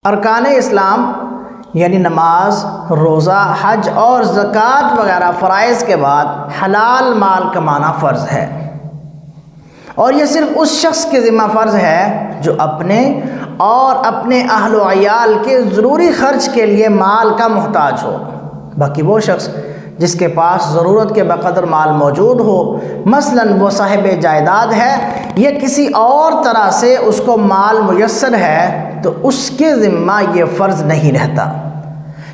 ارکان اسلام یعنی نماز، روزہ، حج اور زکوٰۃ وغیرہ فرائض کے بعد حلال مال کمانا فرض ہے، اور یہ صرف اس شخص کے ذمہ فرض ہے جو اپنے اور اپنے اہل و عیال کے ضروری خرچ کے لیے مال کا محتاج ہو۔ باقی وہ شخص جس کے پاس ضرورت کے بقدر مال موجود ہو، مثلاً وہ صاحب جائیداد ہے یا کسی اور طرح سے اس کو مال میسر ہے، تو اس کے ذمہ یہ فرض نہیں رہتا،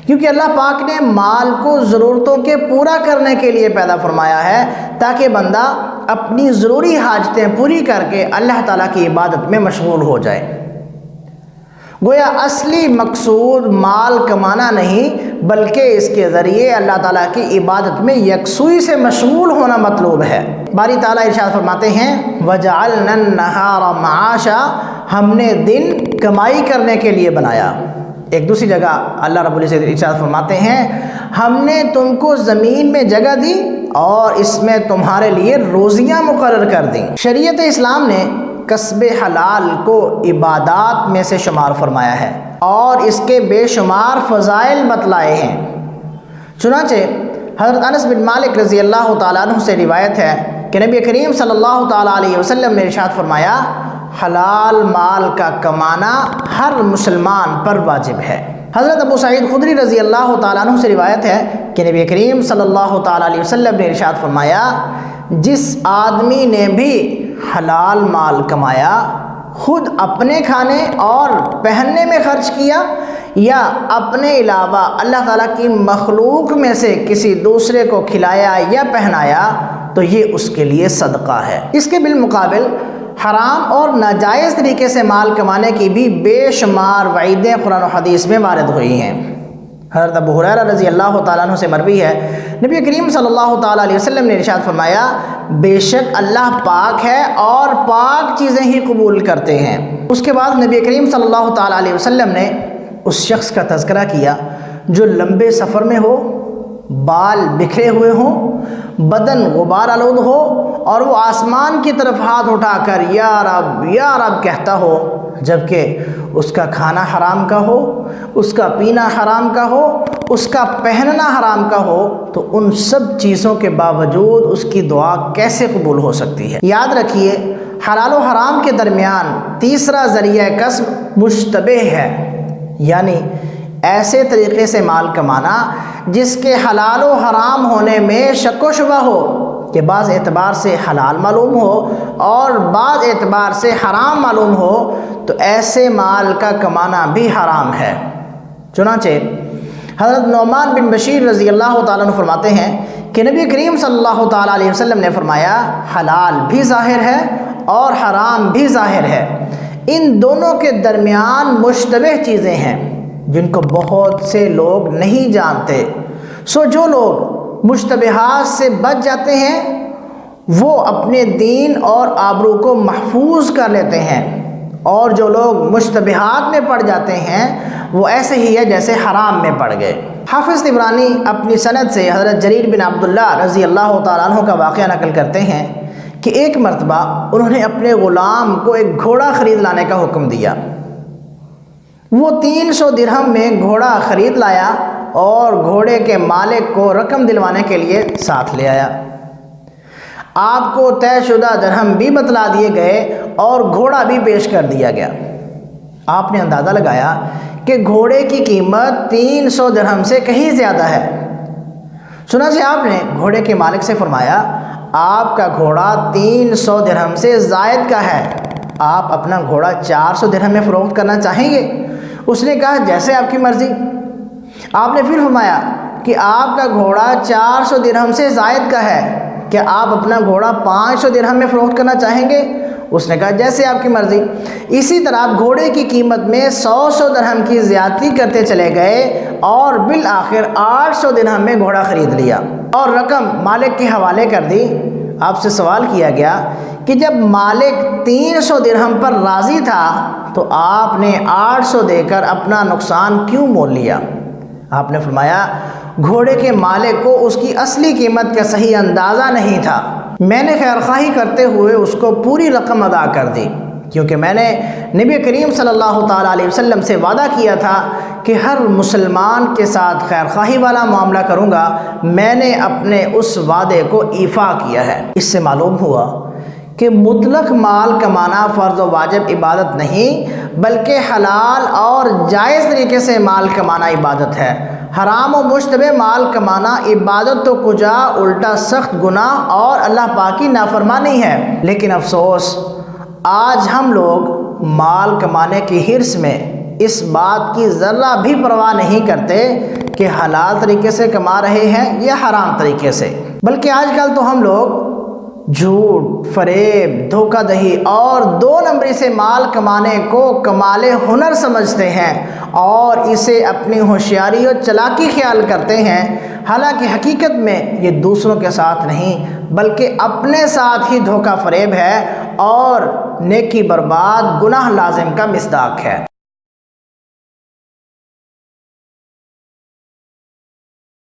کیونکہ اللہ پاک نے مال کو ضرورتوں کے پورا کرنے کے لیے پیدا فرمایا ہے تاکہ بندہ اپنی ضروری حاجتیں پوری کر کے اللہ تعالیٰ کی عبادت میں مشغول ہو جائے۔ گویا اصلی مقصود مال کمانا نہیں، بلکہ اس کے ذریعے اللہ تعالیٰ کی عبادت میں یکسوئی سے مشغول ہونا مطلوب ہے۔ باری تعالیٰ ارشاد فرماتے ہیں وَجَعَلْنَا النَّهَارَ مَعَاشًا، ہم نے دن کمائی کرنے کے لیے بنایا۔ ایک دوسری جگہ اللہ رب العزت ارشاد فرماتے ہیں ہم نے تم کو زمین میں جگہ دی اور اس میں تمہارے لیے روزیاں مقرر کر دیں۔ شریعت اسلام نے کسب حلال کو عبادات میں سے شمار فرمایا ہے اور اس کے بے شمار فضائل بتلائے ہیں۔ چنانچہ حضرت انس بن مالک رضی اللہ تعالیٰ عنہ سے روایت ہے کہ نبی کریم صلی اللہ تعالیٰ علیہ وسلم نے ارشاد فرمایا حلال مال کا کمانا ہر مسلمان پر واجب ہے۔ حضرت ابو سعید خدری رضی اللہ تعالیٰ عنہ سے روایت ہے کہ نبی کریم صلی اللہ تعالیٰ علیہ وسلم نے ارشاد فرمایا جس آدمی نے بھی حلال مال کمایا، خود اپنے کھانے اور پہننے میں خرچ کیا یا اپنے علاوہ اللہ تعالیٰ کی مخلوق میں سے کسی دوسرے کو کھلایا یا پہنایا، تو یہ اس کے لیے صدقہ ہے۔ اس کے بالمقابل حرام اور ناجائز طریقے سے مال کمانے کی بھی بے شمار وعیدیں قرآن و حدیث میں وارد ہوئی ہیں۔ حضرت ابو ہریرہ رضی اللہ تعالیٰ عنہ سے مروی ہے نبی کریم صلی اللہ تعالیٰ علیہ وسلم نے ارشاد فرمایا بے شک اللہ پاک ہے اور پاک چیزیں ہی قبول کرتے ہیں۔ اس کے بعد نبی کریم صلی اللہ تعالیٰ علیہ وسلم نے اس شخص کا تذکرہ کیا جو لمبے سفر میں ہو، بال بکھرے ہوئے ہوں، بدن غبار آلود ہو اور وہ آسمان کی طرف ہاتھ اٹھا کر یا رب کہتا ہو، جبکہ اس کا کھانا حرام کا ہو، اس کا پینا حرام کا ہو، اس کا پہننا حرام کا ہو، تو ان سب چیزوں کے باوجود اس کی دعا کیسے قبول ہو سکتی ہے؟ یاد رکھیے حلال و حرام کے درمیان تیسرا ذریعہ کسب مشتبہ ہے، یعنی ایسے طریقے سے مال کمانا جس کے حلال و حرام ہونے میں شک و شبہ ہو کہ بعض اعتبار سے حلال معلوم ہو اور بعض اعتبار سے حرام معلوم ہو، تو ایسے مال کا کمانا بھی حرام ہے۔ چنانچہ حضرت نعمان بن بشیر رضی اللہ تعالیٰ عنہ فرماتے ہیں کہ نبی کریم صلی اللہ تعالیٰ علیہ وسلم نے فرمایا حلال بھی ظاہر ہے اور حرام بھی ظاہر ہے، ان دونوں کے درمیان مشتبہ چیزیں ہیں جن کو بہت سے لوگ نہیں جانتے، سو جو لوگ مشتبہات سے بچ جاتے ہیں وہ اپنے دین اور آبرو کو محفوظ کر لیتے ہیں، اور جو لوگ مشتبہات میں پڑ جاتے ہیں وہ ایسے ہی ہے جیسے حرام میں پڑ گئے۔ حافظ طبرانی اپنی سند سے حضرت جریر بن عبداللہ رضی اللہ تعالیٰ عنہ کا واقعہ نقل کرتے ہیں کہ ایک مرتبہ انہوں نے اپنے غلام کو ایک گھوڑا خرید لانے کا حکم دیا۔ وہ 300 درہم میں گھوڑا خرید لایا اور گھوڑے کے مالک کو رقم دلوانے کے لیے ساتھ لے آیا۔ آپ کو طے شدہ درہم بھی بتلا دیے گئے اور گھوڑا بھی پیش کر دیا گیا۔ آپ نے اندازہ لگایا کہ گھوڑے کی قیمت 300 درہم سے کہیں زیادہ ہے۔ چنانچہ آپ نے گھوڑے کے مالک سے فرمایا آپ کا گھوڑا 300 درہم سے زائد کا ہے، آپ اپنا گھوڑا 400 درہم میں فروخت کرنا چاہیں گے؟ اس نے کہا جیسے آپ کی مرضی۔ آپ نے پھر فرمایا کہ آپ کا گھوڑا 400 درہم سے زائد کا ہے، کیا آپ اپنا گھوڑا 500 درہم میں فروخت کرنا چاہیں گے؟ اس نے کہا جیسے آپ کی مرضی۔ اسی طرح آپ گھوڑے کی قیمت میں 100 درہم کی زیادتی کرتے چلے گئے اور بالآخر 800 درہم میں گھوڑا خرید لیا اور رقم مالک کے حوالے کر دی۔ آپ سے سوال کیا گیا کہ جب مالک 300 درہم پر راضی تھا تو آپ نے 800 دے کر اپنا نقصان کیوں مول لیا؟ آپ نے فرمایا گھوڑے کے مالک کو اس کی اصلی قیمت کا صحیح اندازہ نہیں تھا، میں نے خیر خواہی کرتے ہوئے اس کو پوری رقم ادا کر دی، کیونکہ میں نے نبی کریم صلی اللہ تعالیٰ علیہ وسلم سے وعدہ کیا تھا کہ ہر مسلمان کے ساتھ خیر خواہی والا معاملہ کروں گا۔ میں نے اپنے اس وعدے کو ایفا کیا ہے۔ اس سے معلوم ہوا کہ مطلق مال کمانا فرض و واجب عبادت نہیں، بلکہ حلال اور جائز طریقے سے مال کمانا عبادت ہے۔ حرام و مشتبہ مال کمانا عبادت تو کجا الٹا سخت گناہ اور اللہ پاک کی نافرمانی ہے۔ لیکن افسوس، آج ہم لوگ مال کمانے کی حرص میں اس بات کی ذرہ بھی پرواہ نہیں کرتے کہ حلال طریقے سے کما رہے ہیں یا حرام طریقے سے، بلکہ آج کل تو ہم لوگ جھوٹ، فریب، دھوکہ دہی اور دو نمبری سے مال کمانے کو کمال ہنر سمجھتے ہیں اور اسے اپنی ہوشیاری اور چالاکی خیال کرتے ہیں، حالانکہ حقیقت میں یہ دوسروں کے ساتھ نہیں بلکہ اپنے ساتھ ہی دھوکہ فریب ہے اور نیکی برباد، گناہ لازم کا مصداق ہے۔